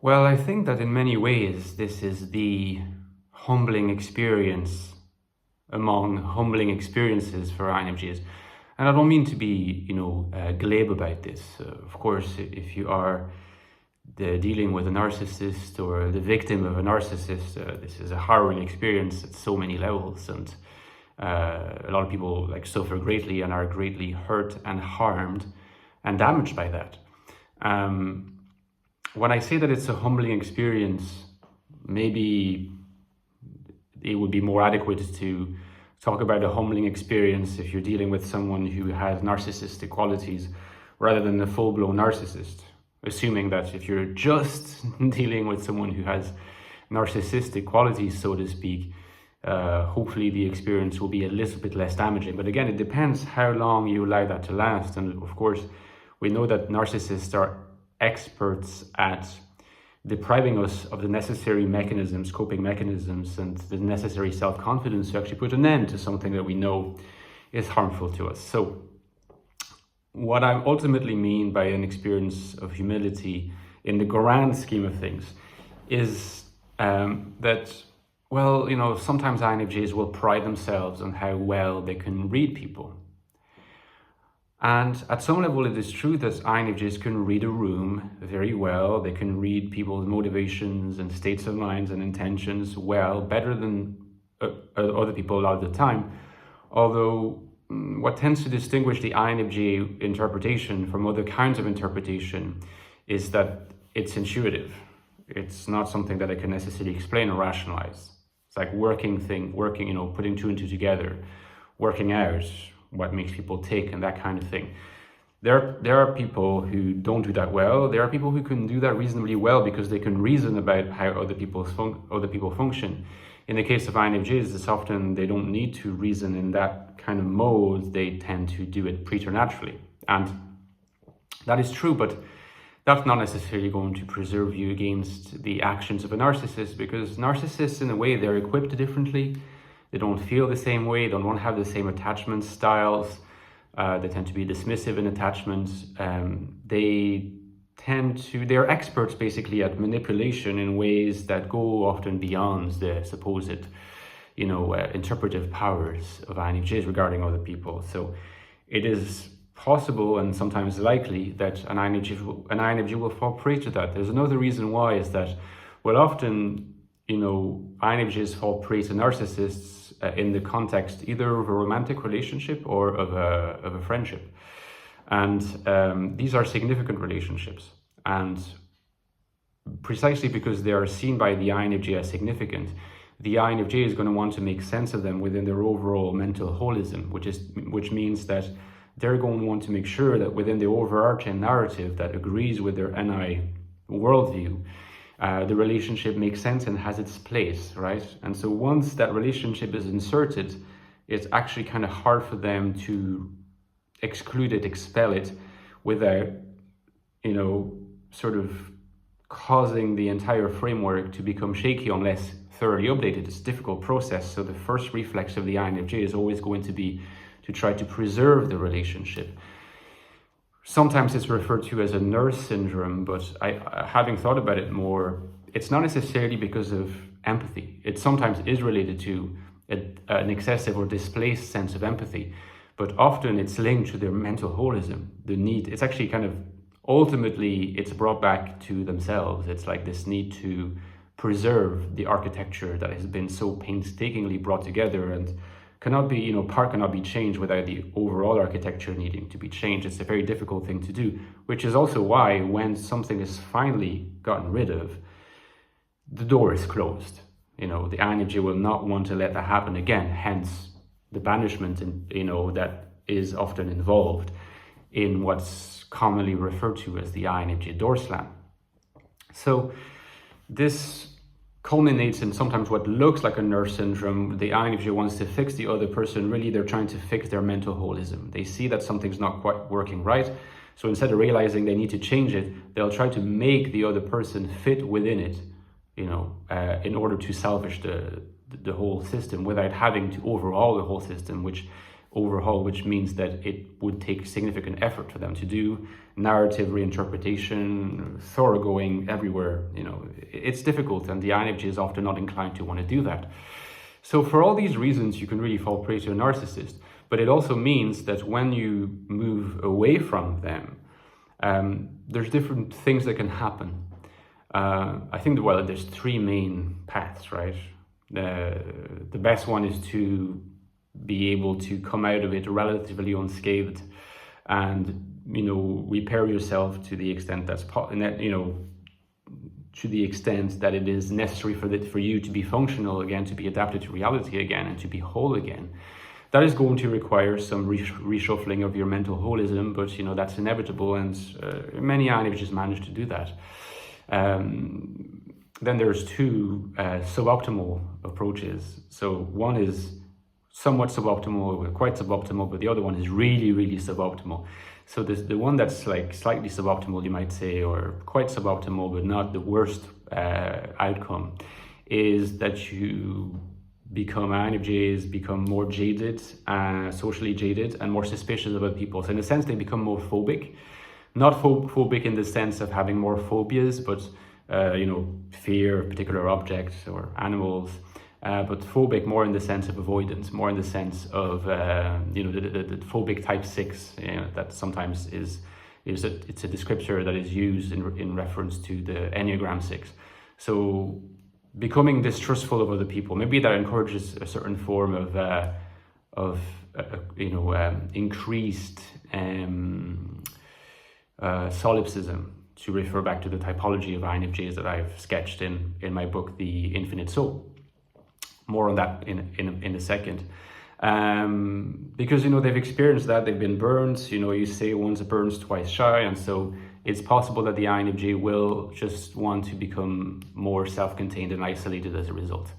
Well, I think that in many ways, this is the humbling experience among humbling experiences for INFJs. And I don't mean to be, glib about this. Of course, if you are dealing with a narcissist or the victim of a narcissist, this is a harrowing experience at so many levels. And a lot of people suffer greatly and are greatly hurt and harmed and damaged by that. When I say that it's a humbling experience, maybe it would be more adequate to talk about a humbling experience if you're dealing with someone who has narcissistic qualities rather than a full-blown narcissist. Assuming that if you're just dealing with someone who has narcissistic qualities, so to speak, hopefully the experience will be a little bit less damaging. But again, it depends how long you allow that to last. And of course, we know that narcissists are experts at depriving us of the necessary mechanisms, coping mechanisms, and the necessary self-confidence to actually put an end to something that we know is harmful to us. So what I ultimately mean by an experience of humility in the grand scheme of things is that, sometimes INFJs will pride themselves on how well they can read people. And at some level, it is true that INFJs can read a room very well. They can read people's motivations and states of minds and intentions well, better than other people a lot of the time. Although what tends to distinguish the INFJ interpretation from other kinds of interpretation is that it's intuitive. It's not something that I can necessarily explain or rationalize. It's like putting two and two together, working out what makes people tick and that kind of thing. There are people who don't do that well. There are people who can do that reasonably well because they can reason about how other people function. In the case of INFJs, it's often they don't need to reason in that kind of mode. They tend to do it preternaturally. And that is true, but that's not necessarily going to preserve you against the actions of a narcissist, because narcissists, in a way, they're equipped differently. They don't feel the same way. They don't have the same attachment styles. They tend to be dismissive in attachment. They're experts basically at manipulation in ways that go often beyond the supposed, interpretive powers of INFJs regarding other people. So it is possible and sometimes likely that an INFJ will fall prey to that. There's another reason why is that, often, INFJs fall prey to narcissists in the context either of a romantic relationship or of a friendship. And these are significant relationships. And precisely because they are seen by the INFJ as significant, the INFJ is going to want to make sense of them within their overall mental holism, which means that they're going to want to make sure that within the overarching narrative that agrees with their NI worldview, the relationship makes sense and has its place, right? And so once that relationship is inserted, it's actually kind of hard for them to exclude it, expel it, without, sort of causing the entire framework to become shaky unless thoroughly updated. It's a difficult process. So the first reflex of the INFJ is always going to be to try to preserve the relationship. Sometimes it's referred to as a nurse syndrome, but having thought about it more, it's not necessarily because of empathy. It sometimes is related to an excessive or displaced sense of empathy, but often it's linked to their mental holism, the need. It's actually ultimately, it's brought back to themselves. It's like this need to preserve the architecture that has been so painstakingly brought together and part cannot be changed without the overall architecture needing to be changed. It's a very difficult thing to do, which is also why when something is finally gotten rid of, the door is closed. The INFJ will not want to let that happen again, hence the banishment that is often involved in what's commonly referred to as the INFJ door slam. So this culminates in sometimes what looks like a nurse syndrome. The INFJ wants to fix the other person. Really, they're trying to fix their mental holism. They see that something's not quite working right. So instead of realizing they need to change it, they'll try to make the other person fit within it, in order to salvage the whole system without having to overhaul the whole system, which overhaul, which means that it would take significant effort for them to do narrative reinterpretation, thoroughgoing everywhere. It's difficult, and the INFJ is often not inclined to want to do that. So for all these reasons, you can really fall prey to a narcissist. But it also means that when you move away from them, there's different things that can happen. I think, there's three main paths, right? The best one is to be able to come out of it relatively unscathed and, repair yourself to the extent that's to the extent that it is necessary for you to be functional again, to be adapted to reality again, and to be whole again. That is going to require some reshuffling of your mental holism, but that's inevitable, and many INFJs manage to do that. Then there's two suboptimal approaches. So one is somewhat suboptimal, quite suboptimal, but the other one is really, really suboptimal. So the one that's like slightly suboptimal, you might say, or quite suboptimal, but not the worst outcome, is that you INFJs become more jaded, socially jaded, and more suspicious about people. So in a sense, they become more phobic. Not phobic in the sense of having more phobias, but fear of particular objects or animals. But phobic more in the sense of avoidance, more in the sense of the phobic type 6. That sometimes it's a descriptor that is used in reference to the Enneagram 6. So becoming distrustful of other people, maybe that encourages a certain form of increased solipsism, to refer back to the typology of INFJs that I've sketched in my book, The Infinite Soul. More on that in a second. Because they've experienced that, they've been burned. You say once burns, twice shy, and so it's possible that the INFJ will just want to become more self-contained and isolated as a result.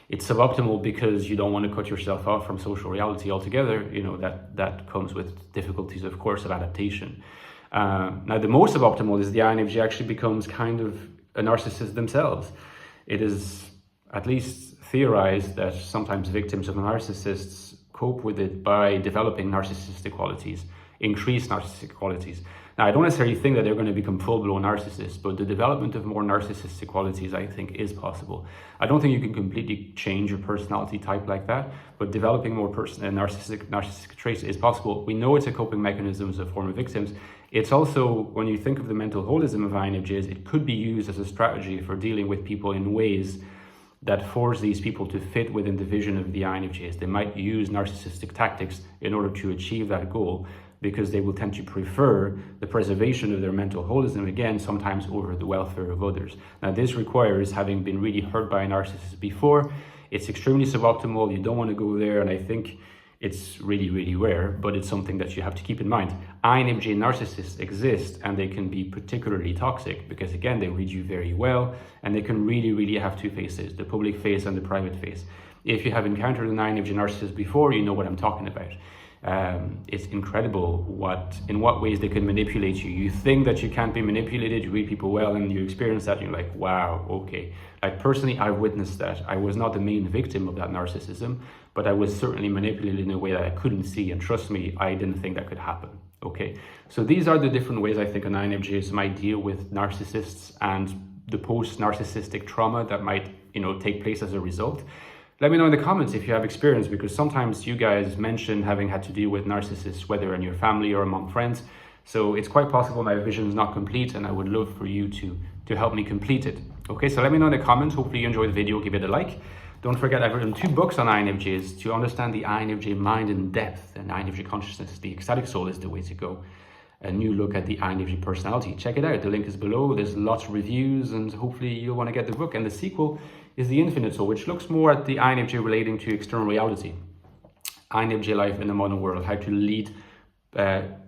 It's suboptimal because you don't want to cut yourself off from social reality altogether. That comes with difficulties, of course, of adaptation. Now, the most suboptimal is the INFJ actually becomes kind of a narcissist themselves. It is at least theorized that sometimes victims of narcissists cope with it by developing narcissistic qualities, increased narcissistic qualities. Now, I don't necessarily think that they're going to become full-blown narcissists, but the development of more narcissistic qualities, I think, is possible. I don't think you can completely change your personality type like that, but developing more narcissistic traits is possible. We know it's a coping mechanism as a form of victims. It's also, when you think of the mental holism of INFJs, it could be used as a strategy for dealing with people in ways that force these people to fit within the vision of the INFJs. They might use narcissistic tactics in order to achieve that goal, because they will tend to prefer the preservation of their mental holism, again, sometimes over the welfare of others. Now, this requires having been really hurt by a narcissist before. It's extremely suboptimal. You don't want to go there, and I think it's really, really rare, but it's something that you have to keep in mind. INFJ narcissists exist, and they can be particularly toxic because, again, they read you very well, and they can really, really have two faces, the public face and the private face. If you have encountered an INFJ narcissist before, you know what I'm talking about. It's incredible in what ways they can manipulate you. You think that you can't be manipulated, you read people well, and you experience that, and you're like, wow, okay. Like, personally, I've witnessed that. I was not the main victim of that narcissism, but I was certainly manipulated in a way that I couldn't see, and trust me, I didn't think that could happen, okay? So these are the different ways I think an INFJ might deal with narcissists and the post-narcissistic trauma that might, take place as a result. Let me know in the comments if you have experience, because sometimes you guys mention having had to deal with narcissists, whether in your family or among friends. So it's quite possible my vision is not complete, and I would love for you to help me complete it. Okay, so let me know in the comments. Hopefully you enjoyed the video. Give it a like. Don't forget, I've written 2 books on INFJs to understand the INFJ mind in depth and INFJ consciousness. The Ecstatic Soul is the way to go. A new look at the INFJ personality. Check it out. The link is below. There's lots of reviews, and hopefully you'll want to get the book. And the sequel is The Infinite Soul, which looks more at the INFJ relating to external reality. INFJ life in the modern world. How to lead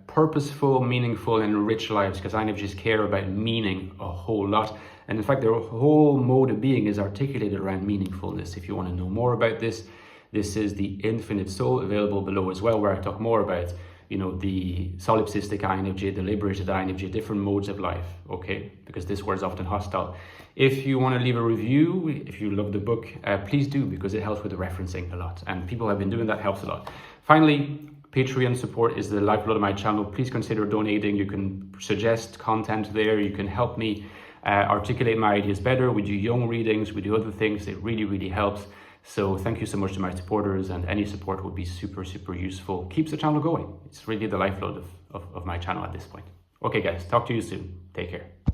purposeful, meaningful, and rich lives, because INFJs care about meaning a whole lot. And in fact, their whole mode of being is articulated around meaningfulness. If you want to know more about this, this is The Infinite Soul, available below as well, where I talk more about you know, the solipsistic INFJ, the liberated INFJ, different modes of life, okay? Because this word is often hostile. If you want to leave a review, if you love the book, please do, because it helps with the referencing a lot. And people have been doing that, helps a lot. Finally, Patreon support is the lifeblood of my channel. Please consider donating. You can suggest content there. You can help me articulate my ideas better. We do young readings. We do other things. It really, really helps. So thank you so much to my supporters, and any support would be super, super useful. Keeps the channel going. It's really the lifeblood of my channel at this point. Okay, guys, talk to you soon. Take care.